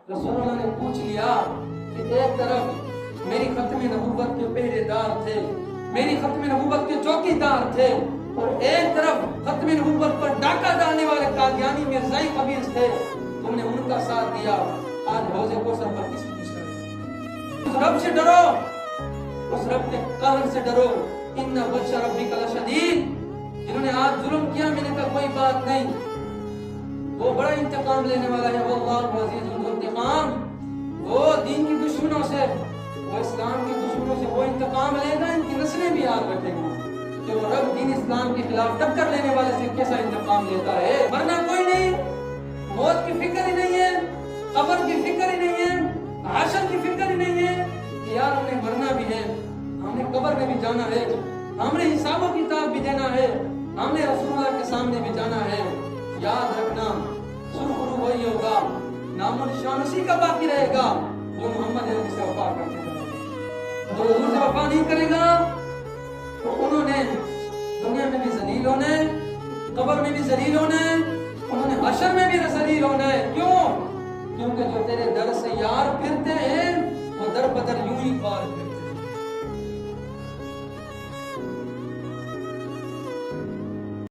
رسول اللہ نے پوچھ لیا کہ ایک طرف میری ختم نبوت کے پہرے دار تھے، میری ختم نبوت کے چوکیدار تھے، اور ایک طرف ختم نبوت پر ڈاکہ ڈالنے والے قادیانی مرزائی قبیل تھے، تم نے ان کا ساتھ دیا، آج حوض کوثر پر کس پوچھ رہے؟ اس رب سے ڈرو، اس رب کے قہر سے ڈرو، ان بطش ربک لشدید۔ جنہوں نے آج ظلم کیا، میں نے کہا کوئی بات نہیں، وہ بڑا انتقام لینے والا ہے، واللہ عزیز الانتقام۔ وہ دین کی دشمنوں سے، وہ اسلام کے دشمنوں سے وہ انتقام لے گا، ان کی نسلیں بھی یاد رکھیں گے کہ وہ رب دین اسلام کے خلاف ٹکر لینے والے سے کیسا انتقام لیتا ہے۔ ورنہ کوئی نہیں، موت کی فکر ہی نہیں ہے، قبر کی فکر ہی نہیں ہے، حشر کی فکر ہی نہیں ہے کہ یار ہم نے مرنا بھی ہے، ہم نے قبر میں بھی جانا ہے، ہم نے حساب و کتاب بھی دینا ہے، ہم نے رسول اللہ کے سامنے بھی جانا ہے۔ یاد رکھنا، سرخرو وہی ہوگا، نام و نشان اسی کا باقی رہے گا جو محمد عربی سے وفا کرتے ہیں۔ جو حضور سے وفا نہیں کرے گا تو انہوں نے دنیا میں بھی ذلیل ہونا ہے، قبر میں بھی ذلیل ہونا ہے، انہوں نے حشر میں بھی ذلیل ہونا ہے۔ کیوں؟ کیونکہ جو تیرے در سے یار پھرتے ہیں وہ در بدر یوں ہی پار پھرتے ہیں۔